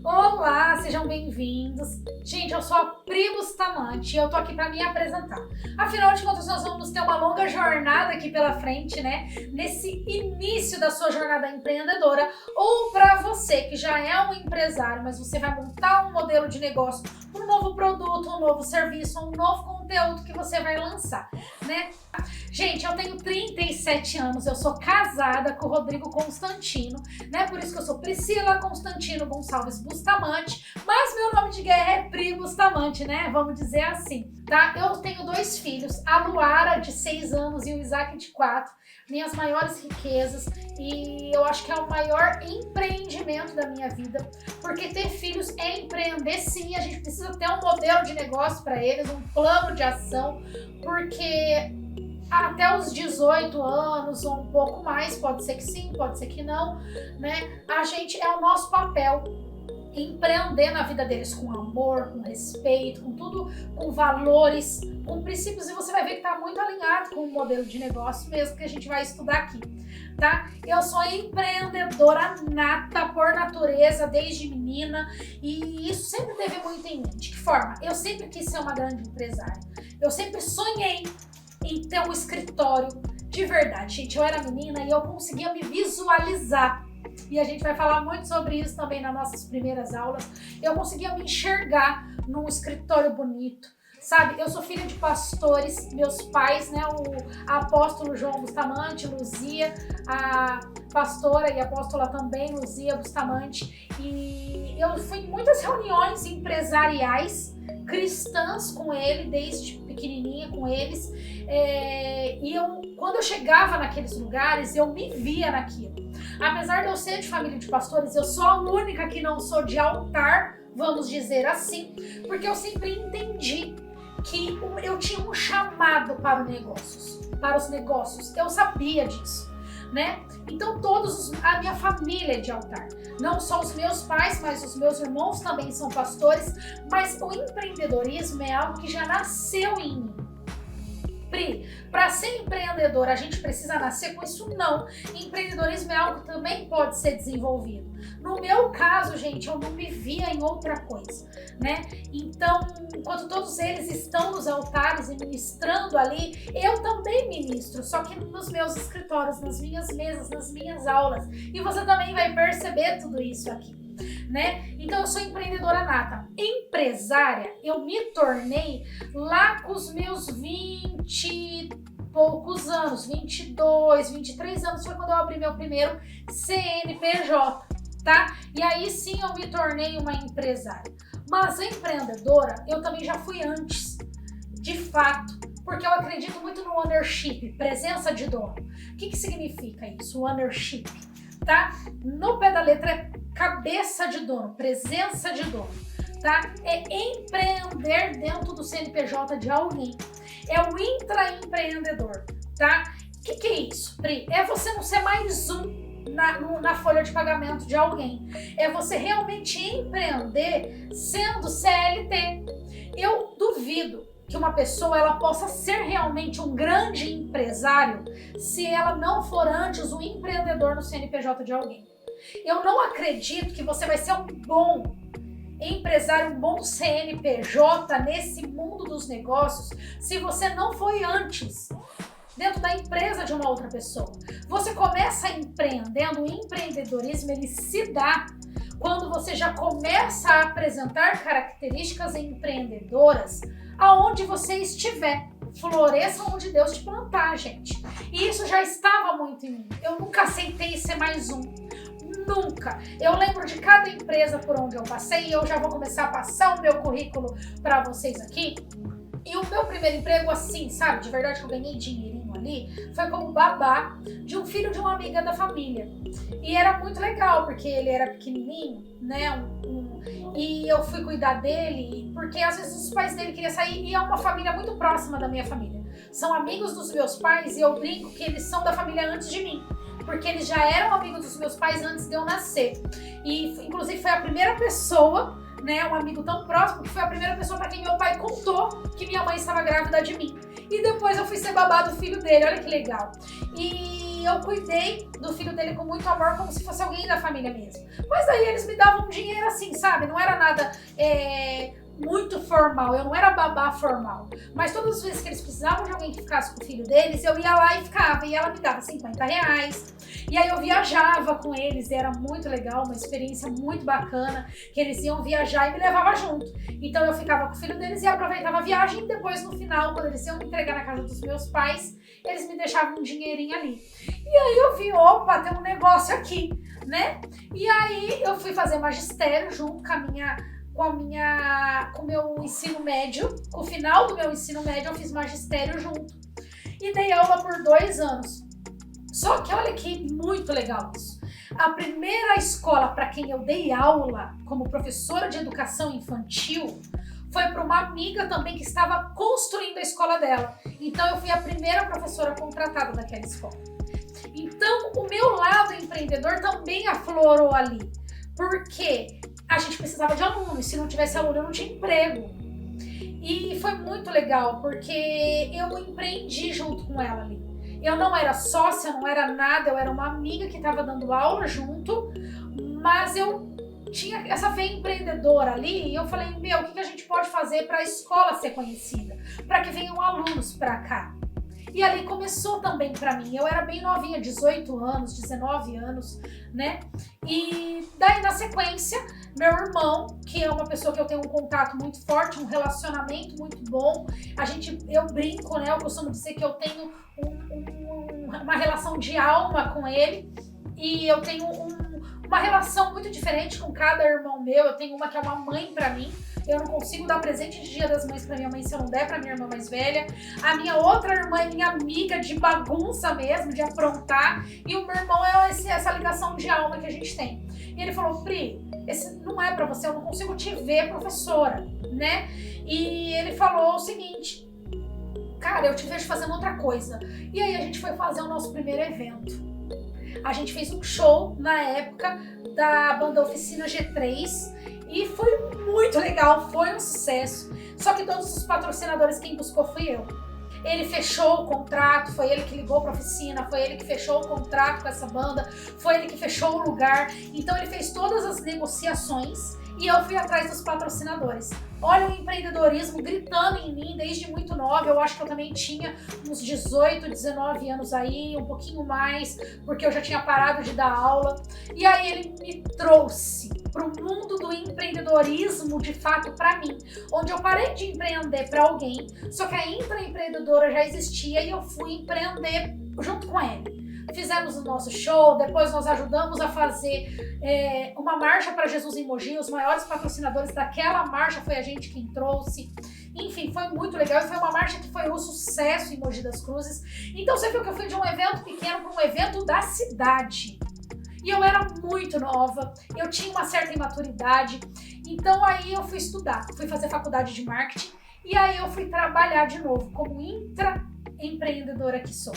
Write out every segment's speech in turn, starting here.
Olá, sejam bem-vindos. Gente, eu sou a Pri Bustamante e eu tô aqui para me apresentar. Afinal de contas, nós vamos ter uma longa jornada aqui pela frente, né? Nesse início da sua jornada empreendedora, ou para você que já é um empresário, mas você vai montar um modelo de negócio, um novo produto, um novo serviço, um novo conteúdo que você vai lançar, né? Gente, eu tenho 37 anos, eu sou casada com o Rodrigo Constantino, né? Por isso que eu sou Priscila Constantino Gonçalves Bustamante, mas meu nome de guerra é Pri Bustamante, né? Vamos dizer assim, tá? Eu tenho 2 filhos, a Luara, de 6 anos, e o Isaac, de 4, minhas maiores riquezas, e eu acho que é o maior empreendimento da minha vida, porque ter filhos é empreender sim, a gente precisa ter um modelo de negócio para eles, um plano de ação, porque até os 18 anos ou um pouco mais, pode ser que sim, pode ser que não, né? A gente é o nosso papel empreender na vida deles com amor, com respeito, com tudo, com valores, com princípios, e você vai ver que tá muito alinhado com o modelo de negócio mesmo que a gente vai estudar aqui, tá? Eu sou empreendedora nata por natureza desde menina e isso sempre teve muito em mim. De que forma? Eu sempre quis ser uma grande empresária. Eu sempre sonhei em ter um escritório de verdade. Gente, eu era menina e eu conseguia me visualizar. E a gente vai falar muito sobre isso também nas nossas primeiras aulas. Eu conseguia me enxergar num escritório bonito, sabe? Eu sou filha de pastores, meus pais, né? O apóstolo João Bustamante, Luzia, a pastora e apóstola também, Luzia Bustamante. E eu fui em muitas reuniões empresariais cristãs com ele, desde pequenininha com eles, e quando eu chegava naqueles lugares, eu me via naquilo. Apesar de eu ser de família de pastores, eu sou a única que não sou de altar, vamos dizer assim, porque eu sempre entendi que eu tinha um chamado para os negócios, eu sabia disso, né? Então a minha família é de altar, não só os meus pais, mas os meus irmãos também são pastores, mas o empreendedorismo é algo que já nasceu em mim. Pri, para ser empreendedor a gente precisa nascer com isso? Não. Empreendedorismo é algo que também pode ser desenvolvido. No meu caso, gente, eu não me via em outra coisa, né? Então, enquanto todos eles estão nos altares e ministrando ali, eu também ministro, só que nos meus escritórios, nas minhas mesas, nas minhas aulas. E você também vai perceber tudo isso aqui, né? Então eu sou empreendedora nata. Empresária eu me tornei lá com os meus 20 e poucos anos, 22, 23 anos, foi quando eu abri meu primeiro CNPJ, tá? E aí sim eu me tornei uma empresária. Mas empreendedora eu também já fui antes, de fato, porque eu acredito muito no ownership, presença de dono. O que significa isso, ownership? Tá? No pé da letra é cabeça de dono, presença de dono, tá? É empreender dentro do CNPJ de alguém. É o intraempreendedor, tá? O que é isso, Pri? É você não ser mais um na folha de pagamento de alguém. É você realmente empreender sendo CLT. Eu duvido que uma pessoa ela possa ser realmente um grande empresário se ela não for antes um empreendedor no CNPJ de alguém. Eu não acredito que você vai ser um bom empresário, um bom CNPJ nesse mundo dos negócios se você não foi antes dentro da empresa de uma outra pessoa. Você começa empreendendo, o empreendedorismo ele se dá quando você já começa a apresentar características empreendedoras aonde você estiver. Floresça onde Deus te plantar, gente. E isso já estava muito em mim. Eu nunca aceitei ser mais um. Nunca. Eu lembro de cada empresa por onde eu passei e eu já vou começar a passar o meu currículo para vocês aqui. E o meu primeiro emprego, assim, sabe, de verdade que eu ganhei dinheirinho ali, foi como babá de um filho de uma amiga da família. E era muito legal, porque ele era pequenininho, né, e eu fui cuidar dele, porque às vezes os pais dele queriam sair, e é uma família muito próxima da minha família. São amigos dos meus pais e eu brinco que eles são da família antes de mim, porque eles já eram amigos dos meus pais antes de eu nascer. E, inclusive, foi a primeira pessoa, né, um amigo tão próximo, que foi a primeira pessoa para quem meu pai contou que minha mãe estava grávida de mim. E depois eu fui ser babá do filho dele, olha que legal. E e eu cuidei do filho dele com muito amor, como se fosse alguém da família mesmo. Mas daí eles me davam dinheiro assim, sabe? Não era nada muito formal, eu não era babá formal. Mas todas as vezes que eles precisavam de alguém que ficasse com o filho deles, eu ia lá e ficava. E ela me dava R$50. E aí eu viajava com eles, e era muito legal, uma experiência muito bacana, que eles iam viajar e me levavam junto. Então eu ficava com o filho deles e aproveitava a viagem, e depois no final, quando eles iam me entregar na casa dos meus pais, eles me deixavam um dinheirinho ali. E aí eu vi, opa, tem um negócio aqui, né? E aí eu fui fazer magistério junto com o meu ensino médio. Com o final do meu ensino médio eu fiz magistério junto. E dei aula por 2 anos. Só que olha que muito legal isso. A primeira escola para quem eu dei aula como professora de educação infantil foi para uma amiga também que estava construindo a escola dela. Então eu fui a primeira professora contratada daquela escola. Então o meu lado empreendedor também aflorou ali. Porque a gente precisava de aluno, e se não tivesse aluno eu não tinha emprego. E foi muito legal, porque eu empreendi junto com ela ali. Eu não era sócia, não era nada, eu era uma amiga que estava dando aula junto, mas eu tinha essa veia empreendedora ali, e eu falei, o que a gente pode fazer para a escola ser conhecida? Para que venham alunos para cá. E ali começou também para mim. Eu era bem novinha, 18 anos, 19 anos, né? E daí na sequência, meu irmão, que é uma pessoa que eu tenho um contato muito forte, um relacionamento muito bom. Eu brinco, né? Eu costumo dizer que eu tenho uma relação de alma com ele. E eu tenho uma relação muito diferente com cada irmão meu. Eu tenho uma que é uma mãe para mim. Eu não consigo dar presente de Dia das Mães pra minha mãe se eu não der pra minha irmã mais velha. A minha outra irmã é minha amiga de bagunça mesmo, de aprontar. E o meu irmão é essa ligação de alma que a gente tem. E ele falou, Pri, esse não é pra você, eu não consigo te ver professora, né? E ele falou o seguinte, cara, eu te vejo fazendo outra coisa. E aí a gente foi fazer o nosso primeiro evento. A gente fez um show na época da banda Oficina G3 e foi muito legal, foi um sucesso. Só que todos os patrocinadores, quem buscou fui eu. Ele fechou o contrato, foi ele que ligou para a oficina, foi ele que fechou o contrato com essa banda, foi ele que fechou o lugar. Então ele fez todas as negociações e eu fui atrás dos patrocinadores. Olha o empreendedorismo gritando em mim desde muito nova. Eu acho que eu também tinha uns 18, 19 anos aí, um pouquinho mais, porque eu já tinha parado de dar aula. E aí ele me trouxe para o mundo do empreendedorismo de fato para mim, onde eu parei de empreender para alguém, só que a intraempreendedora já existia e eu fui empreender junto com ele. Fizemos o nosso show, depois nós ajudamos a fazer uma marcha para Jesus em Mogi. Os maiores patrocinadores daquela marcha foi a gente quem trouxe. Enfim, foi muito legal e foi uma marcha que foi um sucesso em Mogi das Cruzes. Então você viu que eu fui de um evento pequeno para um evento da cidade. E eu era muito nova, eu tinha uma certa imaturidade. Então aí eu fui estudar, fui fazer faculdade de marketing e aí eu fui trabalhar de novo como intraempreendedora que sou.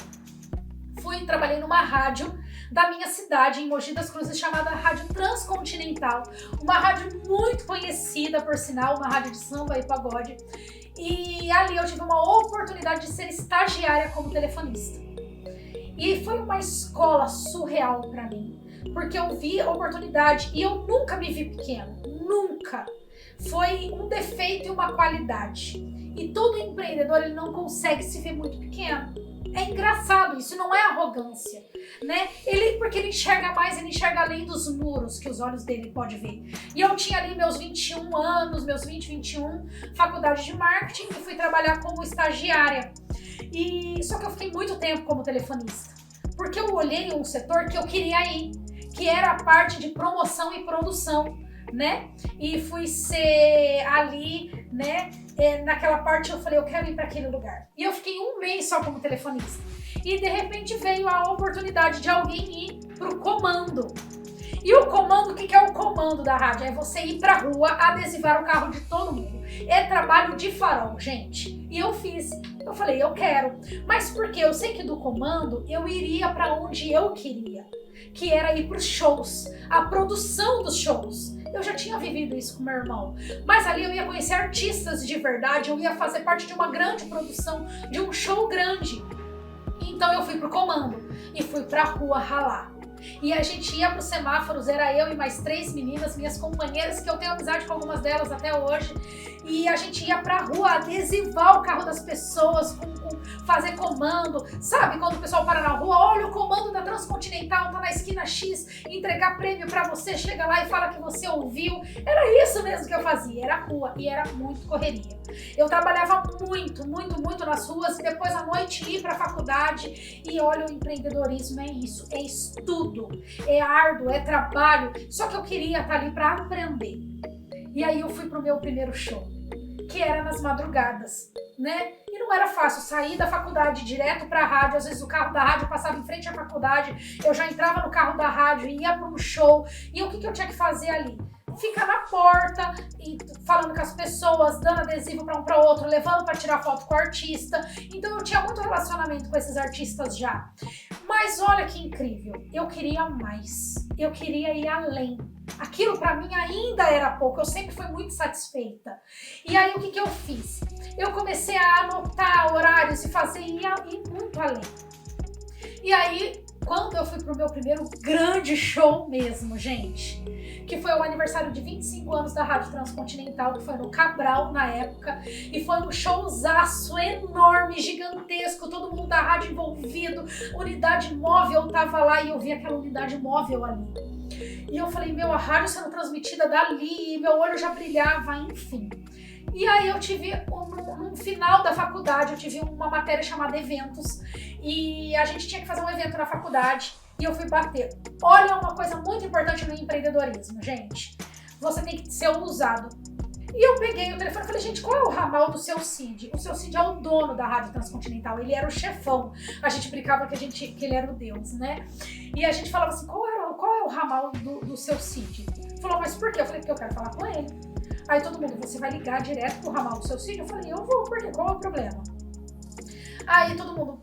Trabalhei numa rádio da minha cidade, em Mogi das Cruzes, chamada Rádio Transcontinental. Uma rádio muito conhecida, por sinal, uma rádio de samba e pagode. E ali eu tive uma oportunidade de ser estagiária como telefonista. E foi uma escola surreal para mim, porque eu vi a oportunidade e eu nunca me vi pequena, nunca. Foi um defeito e uma qualidade. E todo empreendedor ele não consegue se ver muito pequeno. É engraçado, isso não é arrogância, né? Porque ele enxerga mais, ele enxerga além dos muros que os olhos dele podem ver. E eu tinha ali meus 21 anos, meus 20, 21, faculdade de marketing e fui trabalhar como estagiária. Só que eu fiquei muito tempo como telefonista, porque eu olhei um setor que eu queria ir, que era a parte de promoção e produção, né? E fui ser ali, né? Naquela parte eu falei, eu quero ir para aquele lugar. E eu fiquei 1 mês só como telefonista. E de repente veio a oportunidade de alguém ir pro comando. E o comando, o que é o comando da rádio? É você ir pra rua, adesivar o carro de todo mundo. É trabalho de farol, gente. E eu fiz. Eu falei, eu quero. Mas porque eu sei que do comando eu iria para onde eu queria, que era ir pros shows, a produção dos shows. Eu já tinha vivido isso com meu irmão. Mas ali eu ia conhecer artistas de verdade, eu ia fazer parte de uma grande produção, de um show grande. Então Então eu fui pro comando e fui pra rua ralar. E a gente ia pros semáforos, era eu e mais 3 meninas, minhas companheiras, que eu tenho amizade com algumas delas até hoje. E a gente ia pra rua adesivar o carro das pessoas, fazer comando. Sabe quando o pessoal para na rua, olha o comando da Transcontinental, tá na esquina X, entregar prêmio pra você, chega lá e fala que você ouviu. Era isso mesmo que eu fazia, era rua e era muito correria. Eu trabalhava muito nas ruas e depois à noite ir pra faculdade. E olha, o empreendedorismo é isso, é estudo, é árduo, é trabalho. Só que eu queria estar ali pra aprender. E aí eu fui pro meu primeiro show, que era nas madrugadas, né? E não era fácil sair da faculdade direto pra rádio. Às vezes o carro da rádio passava em frente à faculdade, eu já entrava no carro da rádio e ia para um show. E o que eu tinha que fazer ali? Ficar na porta e falando com as pessoas, dando adesivo para um para outro, levando para tirar foto com o artista. Então eu tinha muito relacionamento com esses artistas já. Mas olha que incrível, eu queria mais, eu queria ir além. Aquilo para mim ainda era pouco, eu sempre fui muito satisfeita. E aí o que eu fiz? Eu comecei a anotar horários e fazer ir muito além. E aí, quando eu fui pro meu primeiro grande show mesmo, gente, que foi o aniversário de 25 anos da Rádio Transcontinental, que foi no Cabral na época, e foi um showzaço enorme, gigantesco, todo mundo da rádio envolvido, unidade móvel tava lá e eu vi aquela unidade móvel ali. E eu falei, meu, a rádio sendo transmitida dali, meu olho já brilhava, enfim. E aí eu tive, no final da faculdade, eu tive uma matéria chamada eventos, e a gente tinha que fazer um evento na faculdade, e eu fui bater. Olha uma coisa muito importante no empreendedorismo, gente. Você tem que ser ousado. E eu peguei o telefone e falei, gente, qual é o ramal do seu Cid? O seu Cid é o dono da Rádio Transcontinental, ele era o chefão. A gente brincava que ele era o Deus, né? E a gente falava assim, qual é o ramal do seu Cid? Falou, mas por quê? Eu falei, porque eu quero falar com ele. Aí todo mundo, você vai ligar direto pro ramal do seu Cid? Eu falei, eu vou, por quê? Qual é o problema? Aí todo mundo,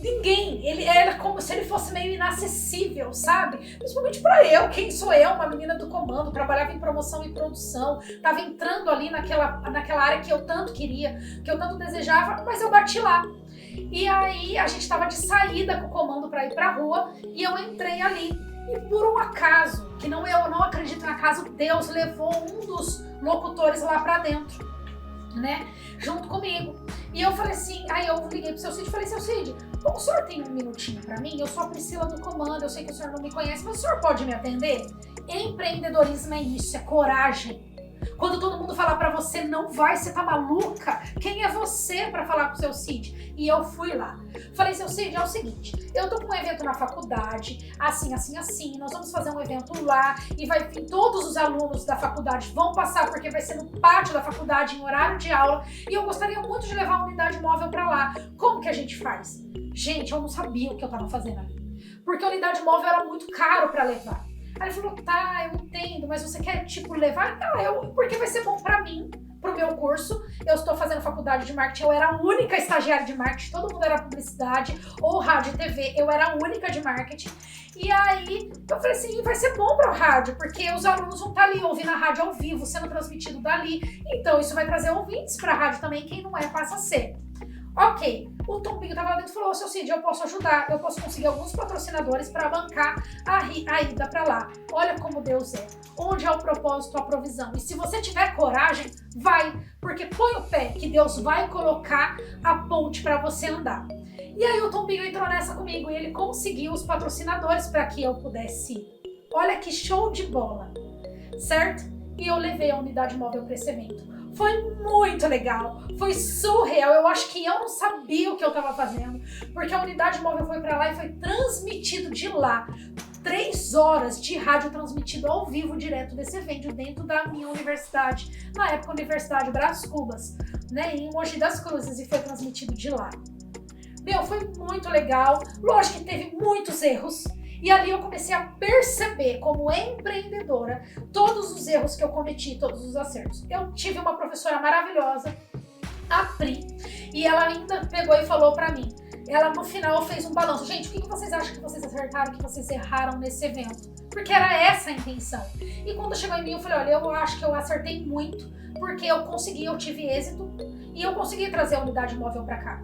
ninguém, ele era como se ele fosse meio inacessível, sabe? Principalmente pra eu, quem sou eu? Uma menina do comando, trabalhava em promoção e produção, tava entrando ali naquela área que eu tanto queria, que eu tanto desejava, mas eu bati lá. E aí a gente tava de saída com o comando pra ir pra rua e eu entrei ali. E por um acaso, que eu não acredito no acaso, Deus levou um dos locutores lá pra dentro, né? Junto comigo. E eu falei assim, aí eu liguei pro seu Cid e falei, seu Cid, o senhor tem um minutinho pra mim? Eu sou a Priscila do comando, eu sei que o senhor não me conhece, mas o senhor pode me atender? Empreendedorismo é isso, é coragem. Quando todo mundo falar pra você, não vai, você tá maluca? Quem é você pra falar com o seu Cid? E eu fui lá. Falei, seu Cid, é o seguinte, eu tô com um evento na faculdade, assim, nós vamos fazer um evento lá e vai vir todos os alunos da faculdade, vão passar porque vai ser no pátio da faculdade, em horário de aula, e eu gostaria muito de levar uma unidade móvel pra lá. Como que a gente faz? Gente, eu não sabia o que eu tava fazendo ali, porque a unidade móvel era muito caro pra levar. Aí ele falou, tá, eu entendo, mas você quer, tipo, levar? Não, porque vai ser bom pra mim, pro meu curso. Eu estou fazendo faculdade de marketing, eu era a única estagiária de marketing, todo mundo era publicidade ou rádio e TV, eu era a única de marketing. E aí, eu falei assim, vai ser bom pra rádio, porque os alunos vão estar ali ouvindo a rádio ao vivo, sendo transmitido dali. Então, isso vai trazer ouvintes pra rádio também, quem não é, passa a ser. Ok, o Tombinho tava lá dentro e falou, seu Cid, eu posso ajudar, eu posso conseguir alguns patrocinadores para bancar a ida para lá. Olha como Deus é, onde é o propósito, a provisão. E se você tiver coragem, vai, porque põe o pé que Deus vai colocar a ponte para você andar. E aí o Tombinho entrou nessa comigo e ele conseguiu os patrocinadores para que eu pudesse ir. Olha que show de bola, certo? E eu levei a unidade móvel para esse evento. Foi muito legal, foi surreal, eu acho que eu não sabia o que eu tava fazendo, porque a unidade móvel foi pra lá e foi transmitido de lá, 3 horas de rádio transmitido ao vivo direto desse evento dentro da minha universidade, na época Universidade Brás Cubas, né, em Mogi das Cruzes, e foi transmitido de lá. Meu, foi muito legal, lógico que teve muitos erros, e ali eu comecei a perceber, como empreendedora, todos os erros que eu cometi, todos os acertos. Eu tive uma professora maravilhosa, a Pri, e ela ainda pegou e falou pra mim, ela no final fez um balanço. Gente, o que vocês acham que vocês acertaram, que vocês erraram nesse evento? Porque era essa a intenção. E quando chegou em mim, eu falei, olha, eu acho que eu acertei muito, porque eu tive êxito, e eu consegui trazer a unidade móvel pra cá.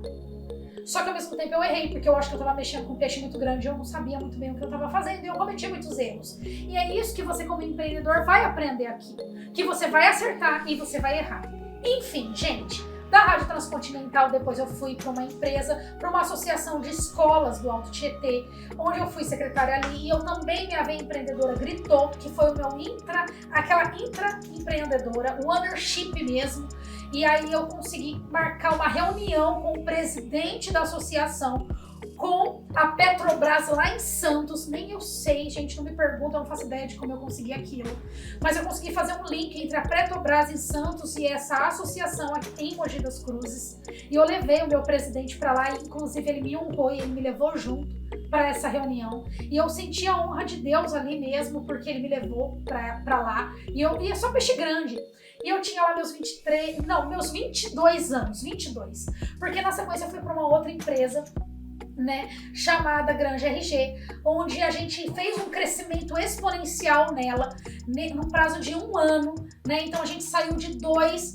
Só que ao mesmo tempo eu errei, porque eu acho que eu tava mexendo com um peixe muito grande e eu não sabia muito bem o que eu tava fazendo e eu cometi muitos erros. E é isso que você como empreendedor vai aprender aqui, que você vai acertar e você vai errar. Enfim, gente, da Rádio Transcontinental depois eu fui para uma empresa, para uma associação de escolas do Alto Tietê, onde eu fui secretária ali e eu também me Veia Empreendedora gritou, que foi o meu aquela intraempreendedora, o ownership mesmo. E aí eu consegui marcar uma reunião com o presidente da associação, com a Petrobras lá em Santos. Nem eu sei, gente, não me pergunta, eu não faço ideia de como eu consegui aquilo. Mas eu consegui fazer um link entre a Petrobras em Santos e essa associação aqui em Mogi das Cruzes. E eu levei o meu presidente para lá, e inclusive ele me honrou e ele me levou junto para essa reunião. E eu senti a honra de Deus ali mesmo, porque ele me levou para lá. E é só peixe grande. E eu tinha lá meus 22 anos, 22. Porque na sequência eu fui para uma outra empresa, né, chamada Granja RG, onde a gente fez um crescimento exponencial nela, no prazo de 1 ano, né? Então a gente saiu de dois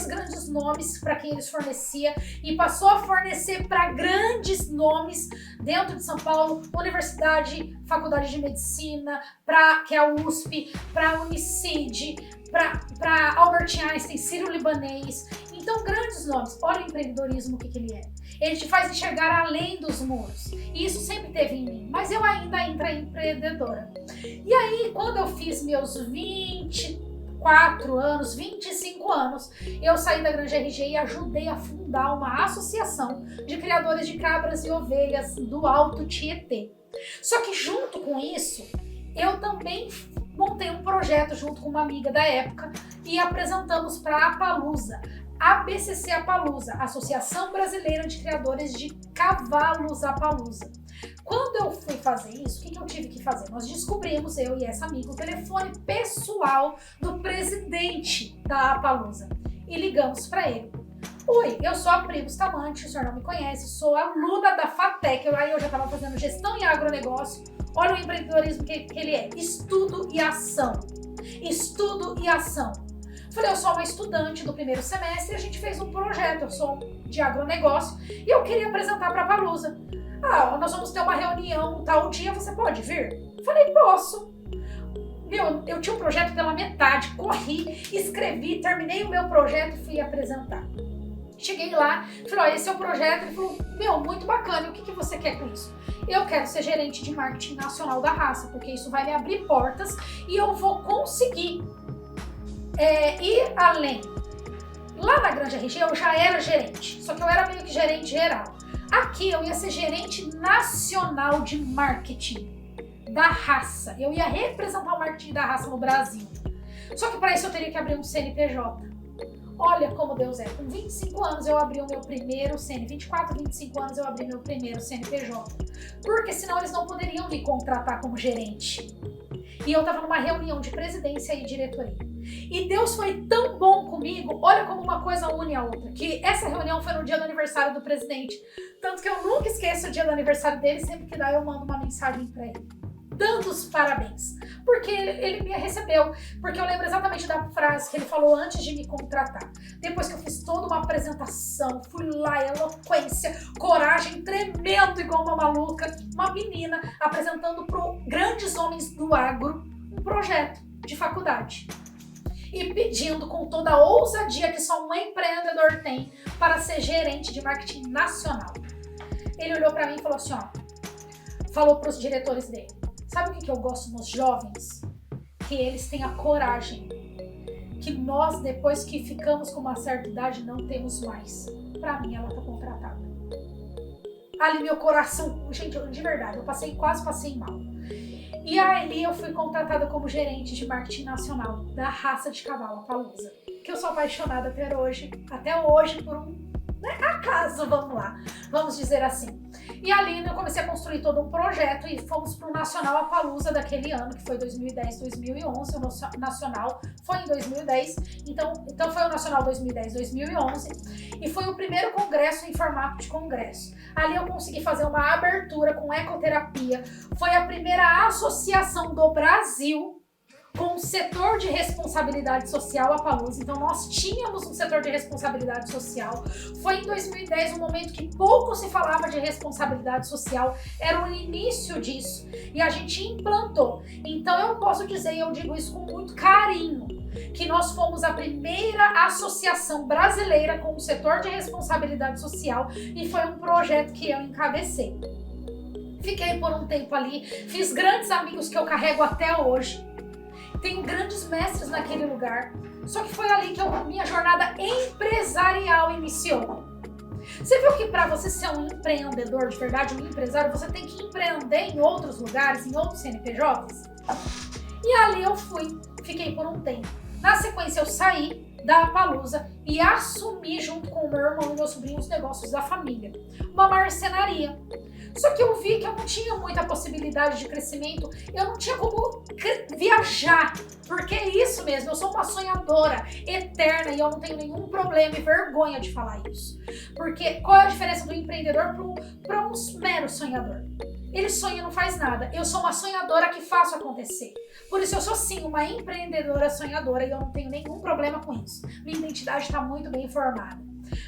grandes nomes para quem eles fornecia e passou a fornecer para grandes nomes dentro de São Paulo, universidade, faculdade de medicina, que é a USP, para a Unicid, para Albert Einstein, Sírio-Libanês. Então, grandes nomes. Olha o empreendedorismo, o que ele é. Ele te faz enxergar além dos muros. E isso sempre teve em mim. Mas eu ainda empreendedora. E aí, quando eu fiz meus 24 anos, 25 anos, eu saí da Granja RG e ajudei a fundar uma associação de criadores de cabras e ovelhas do Alto Tietê. Só que junto com isso, eu também montei um projeto junto com uma amiga da época e apresentamos para a Apalusa, ABCC Apalusa, Associação Brasileira de Criadores de Cavalos Apalusa. Quando eu fui fazer isso, o que eu tive que fazer? Nós descobrimos, eu e essa amiga, o telefone pessoal do presidente da Apalusa e ligamos para ele. Oi, eu sou a Pri Bustamante, o senhor não me conhece, sou aluna da FATEC, aí eu já estava fazendo gestão e agronegócio. Olha o empreendedorismo que ele é, estudo e ação. Estudo e ação. Falei, eu sou uma estudante do primeiro semestre e a gente fez um projeto, eu sou de agronegócio e eu queria apresentar para a Apalusa. Ah, nós vamos ter uma reunião tal dia, você pode vir? Falei, posso. Eu tinha um projeto pela metade, corri, escrevi, terminei o meu projeto e fui apresentar. Cheguei lá, falei, esse é o projeto. Ele falou, muito bacana, e o que você quer com isso? Eu quero ser gerente de marketing nacional da raça, porque isso vai me abrir portas e eu vou conseguir ir além. Lá na Granja RG eu já era gerente, só que eu era meio que gerente geral. Aqui eu ia ser gerente nacional de marketing da raça. Eu ia representar o marketing da raça no Brasil. Só que para isso eu teria que abrir um CNPJ. Olha como Deus é. Com 25 anos eu abri o meu primeiro CNPJ. 24, 25 anos eu abri meu primeiro CNPJ. Porque senão eles não poderiam me contratar como gerente. E eu estava numa reunião de presidência e diretoria. E Deus foi tão bom comigo, olha como uma coisa une a outra, que essa reunião foi no dia do aniversário do presidente. Tanto que eu nunca esqueço o dia do aniversário dele, sempre que dá eu mando uma mensagem para ele, dando os parabéns. Porque ele me recebeu, porque eu lembro exatamente da frase que ele falou antes de me contratar. Depois que eu fiz toda uma apresentação, fui lá, eloquência, coragem, tremendo igual uma maluca, uma menina apresentando para grandes homens do agro um projeto de faculdade. E pedindo com toda a ousadia que só um empreendedor tem para ser gerente de marketing nacional. Ele olhou para mim e falou assim, falou para os diretores dele, sabe o que eu gosto nos jovens? Que eles têm a coragem, que nós, depois que ficamos com uma certa idade, não temos mais. Para mim, ela tá contratada. Ali meu coração, gente, de verdade, eu quase passei mal. E aí eu fui contratada como gerente de marketing nacional da raça de cavalo Apalusa, que eu sou apaixonada até hoje por um acaso, vamos dizer assim. E ali eu comecei a construir todo um projeto e fomos para o Nacional Apalusa daquele ano, que foi 2010, 2011, o Nacional foi em 2010, então foi o Nacional 2010, 2011, e foi o primeiro congresso em formato de congresso. Ali eu consegui fazer uma abertura com ecoterapia, foi a primeira associação do Brasil com o setor de responsabilidade social, a Palusa. Então nós tínhamos um setor de responsabilidade social. Foi em 2010 um momento que pouco se falava de responsabilidade social, era o início disso e a gente implantou. Então eu posso dizer, e eu digo isso com muito carinho, que nós fomos a primeira associação brasileira com o setor de responsabilidade social e foi um projeto que eu encabecei. Fiquei por um tempo ali, fiz grandes amigos que eu carrego até hoje, tenho grandes mestres naquele lugar, só que foi ali que minha jornada empresarial iniciou. Você viu que para você ser um empreendedor de verdade, um empresário, você tem que empreender em outros lugares, em outros CNPJs? E ali eu fui, fiquei por um tempo. Na sequência eu saí da Palusa e assumi junto com o meu irmão e meu sobrinho os negócios da família. Uma marcenaria. Só que eu vi que eu não tinha muita possibilidade de crescimento, eu não tinha como viajar, porque é isso mesmo, eu sou uma sonhadora eterna e eu não tenho nenhum problema e vergonha de falar isso. Porque qual é a diferença do empreendedor para um mero sonhador? Ele sonha e não faz nada. Eu sou uma sonhadora que faço acontecer. Por isso eu sou sim uma empreendedora sonhadora e eu não tenho nenhum problema com isso. Minha identidade está muito bem formada,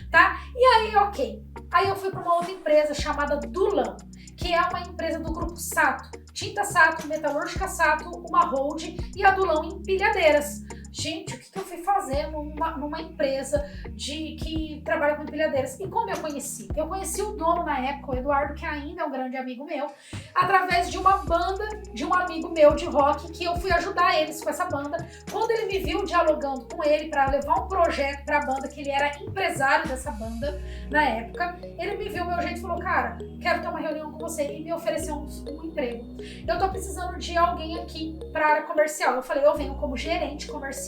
tá? E aí, ok. Aí eu fui para uma outra empresa chamada Dulam, que é uma empresa do grupo Sato. Tinta Sato, Metalúrgica Sato, uma hold e a Dulam Empilhadeiras. Gente, o que eu fui fazer numa empresa que trabalha com empilhadeiras? E como eu conheci? Eu conheci o dono na época, o Eduardo, que ainda é um grande amigo meu, através de uma banda de um amigo meu de rock, que eu fui ajudar eles com essa banda. Quando ele me viu dialogando com ele para levar um projeto para a banda, que ele era empresário dessa banda na época, ele me viu meu jeito e falou, cara, quero ter uma reunião com você, e me ofereceu um emprego. Eu tô precisando de alguém aqui para a área comercial. Eu falei, eu venho como gerente comercial.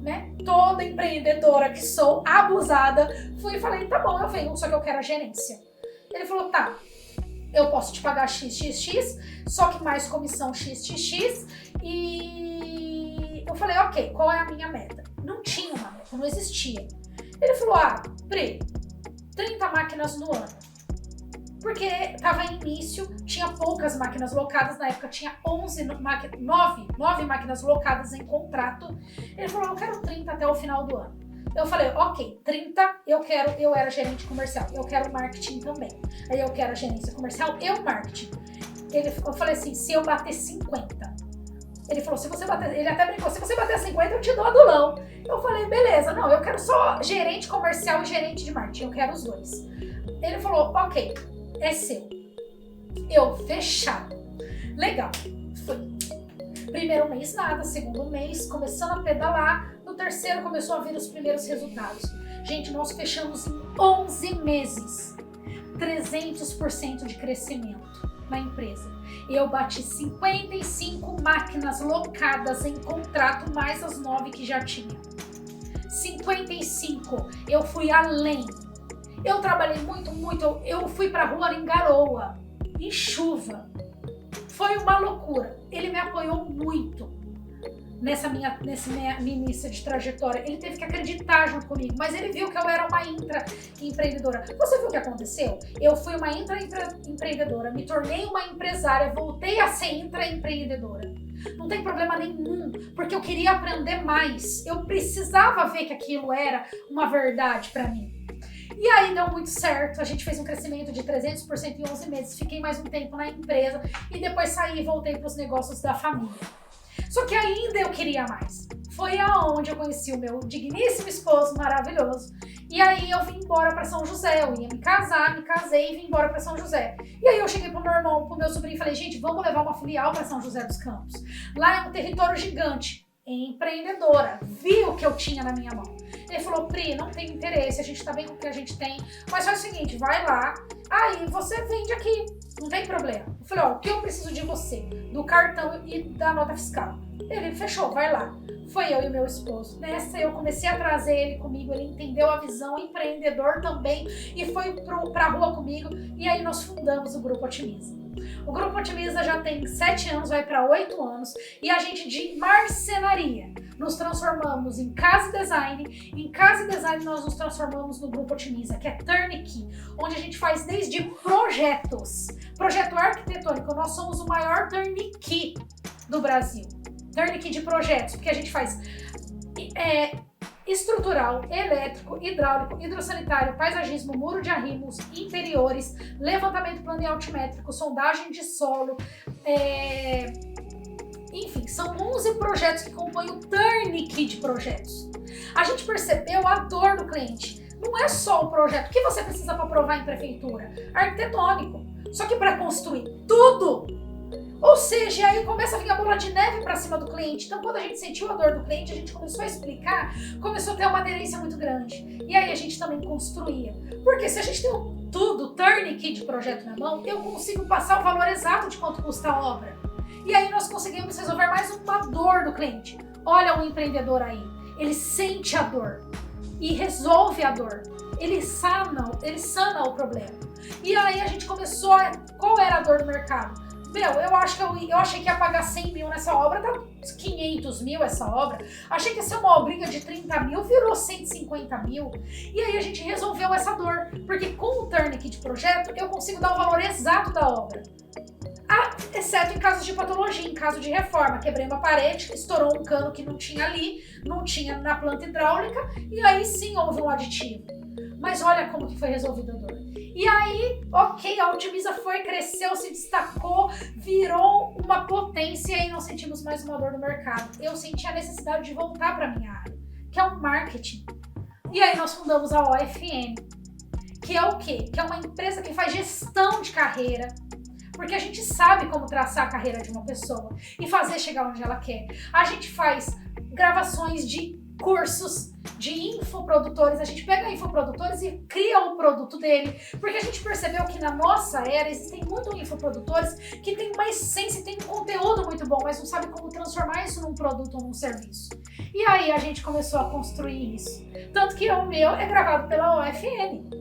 Né? Toda empreendedora que sou, abusada, fui e falei, tá bom, eu venho, só que eu quero a gerência. Ele falou, tá, eu posso te pagar XXX, só que mais comissão XXX, e eu falei, ok, qual é a minha meta? Não tinha uma meta, não existia. Ele falou, Pri, 30 máquinas no ano. Porque estava em início, tinha poucas máquinas locadas, na época tinha 9 máquinas locadas em contrato. Ele falou, eu quero 30 até o final do ano. Eu falei, ok, 30 eu era gerente comercial, eu quero marketing também. Aí eu quero a gerência comercial e o marketing. Eu falei assim, se eu bater 50. Ele falou, ele até brincou, se você bater 50 eu te dou a Dulão. Eu falei, beleza, não, eu quero só gerente comercial e gerente de marketing, eu quero os dois. Ele falou, ok, é seu. Eu, fechado. Legal. Foi. Primeiro mês nada, segundo mês começando a pedalar, no terceiro começou a vir os primeiros resultados. Gente, nós fechamos em 11 meses 300% de crescimento na empresa. Eu bati 55 máquinas locadas em contrato, mais as 9 que já tinha. 55. Eu fui além. Eu trabalhei muito. Eu fui pra rua em garoa, em chuva. Foi uma loucura. Ele me apoiou muito nesse minha início de trajetória. Ele teve que acreditar junto comigo, mas ele viu que eu era uma intraempreendedora. Você viu o que aconteceu? Eu fui uma intraempreendedora, me tornei uma empresária, voltei a ser intraempreendedora. Não tem problema nenhum, porque eu queria aprender mais. Eu precisava ver que aquilo era uma verdade pra mim. E aí deu muito certo, a gente fez um crescimento de 300% em 11 meses, fiquei mais um tempo na empresa e depois saí e voltei para os negócios da família. Só que ainda eu queria mais. Foi aonde eu conheci o meu digníssimo esposo maravilhoso. E aí eu vim embora para São José, eu ia me casar, me casei e vim embora para São José. E aí eu cheguei pro meu irmão, pro meu sobrinho e falei, gente, vamos levar uma filial para São José dos Campos. Lá é um território gigante, empreendedora, viu o que eu tinha na minha mão. Ele falou, Pri, não tem interesse, a gente tá bem com o que a gente tem, mas faz o seguinte, vai lá, aí você vende aqui, não tem problema. Eu falei, ó, o que eu preciso de você? Do cartão e da nota fiscal. Ele fechou, vai lá. Foi eu e meu esposo. Nessa eu comecei a trazer ele comigo, ele entendeu a visão, empreendedor também, e foi pra rua comigo, e aí nós fundamos o Grupo Otimiza. O Grupo Otimiza já tem 7 anos, vai para 8 anos, e a gente de marcenaria nos transformamos em casa e design. Em casa e design nós nos transformamos no Grupo Otimiza, que é turnkey, onde a gente faz desde projetos. Projeto arquitetônico, nós somos o maior turnkey do Brasil. turnkey de projetos, porque a gente faz estrutural, elétrico, hidráulico, hidrossanitário, paisagismo, muro de arrimos, interiores, levantamento plano e altimétrico, sondagem de solo, enfim, são 11 projetos que compõem o turnkey de projetos. A gente percebeu a dor do cliente. Não é só o projeto. O que você precisa para aprovar em prefeitura? Arquitetônico. Só que para construir tudo. Ou seja, aí começa a vir a bola de neve para cima do cliente. Então, quando a gente sentiu a dor do cliente, a gente começou a explicar, começou a ter uma aderência muito grande. E aí a gente também construía. Porque se a gente tem tudo, turnkey de projeto na mão, eu consigo passar o valor exato de quanto custa a obra. E aí nós conseguimos resolver mais uma dor do cliente. Olha o empreendedor aí. Ele sente a dor e resolve a dor. Ele sana o problema. E aí a gente começou a... Qual era a dor do mercado? Eu achei que ia pagar 100 mil nessa obra, tá 500 mil essa obra. Achei que ia ser uma obrinha de 30 mil, virou 150 mil. E aí a gente resolveu essa dor, porque com o turnkey de projeto eu consigo dar o valor exato da obra. Exceto em casos de patologia, em caso de reforma. Quebrei uma parede, estourou um cano que não tinha ali, não tinha na planta hidráulica, e aí sim houve um aditivo. Mas olha como que foi resolvida a dor. E aí, ok, a Otimiza foi, cresceu, se destacou, virou uma potência e não sentimos mais uma dor no mercado. Eu senti a necessidade de voltar para a minha área, que é o marketing. E aí nós fundamos a OFM, que é o quê? Que é uma empresa que faz gestão de carreira, porque a gente sabe como traçar a carreira de uma pessoa e fazer chegar onde ela quer. A gente faz gravações de cursos de infoprodutores, a gente pega infoprodutores e cria o produto dele, porque a gente percebeu que na nossa era existem muitos infoprodutores que têm uma essência, têm um conteúdo muito bom, mas não sabem como transformar isso num produto ou num serviço. E aí a gente começou a construir isso. Tanto que o meu é gravado pela OFN.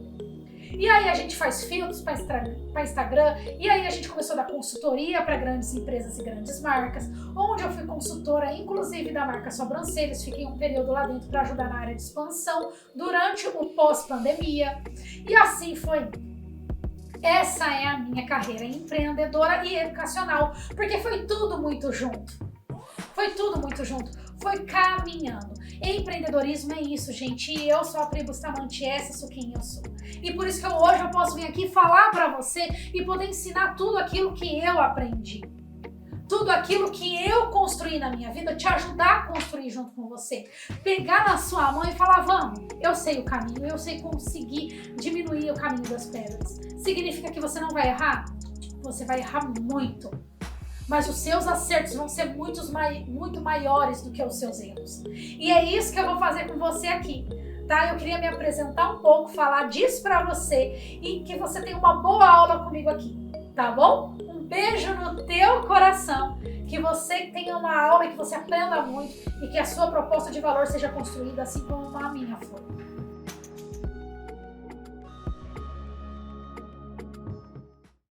E aí a gente faz filtros para Instagram, e aí a gente começou a dar consultoria para grandes empresas e grandes marcas, onde eu fui consultora, inclusive da marca Sobrancelhas, fiquei um período lá dentro para ajudar na área de expansão, durante o pós-pandemia, e assim foi. Essa é a minha carreira empreendedora e educacional, porque foi tudo muito junto. Foi tudo muito junto, foi caminhando. Empreendedorismo é isso, gente, e eu sou a Pri Bustamante, essa sou quem eu sou. E por isso que hoje eu posso vir aqui falar pra você e poder ensinar tudo aquilo que eu aprendi. Tudo aquilo que eu construí na minha vida, te ajudar a construir junto com você. Pegar na sua mão e falar, vamos, eu sei o caminho, eu sei conseguir diminuir o caminho das pedras. Significa que você não vai errar? Você vai errar muito. Mas os seus acertos vão ser muito maiores do que os seus erros. E é isso que eu vou fazer com você aqui, tá? Eu queria me apresentar um pouco, falar disso pra você e que você tenha uma boa aula comigo aqui, tá bom? Um beijo no teu coração, que você tenha uma aula e que você aprenda muito e que a sua proposta de valor seja construída assim como a minha foi.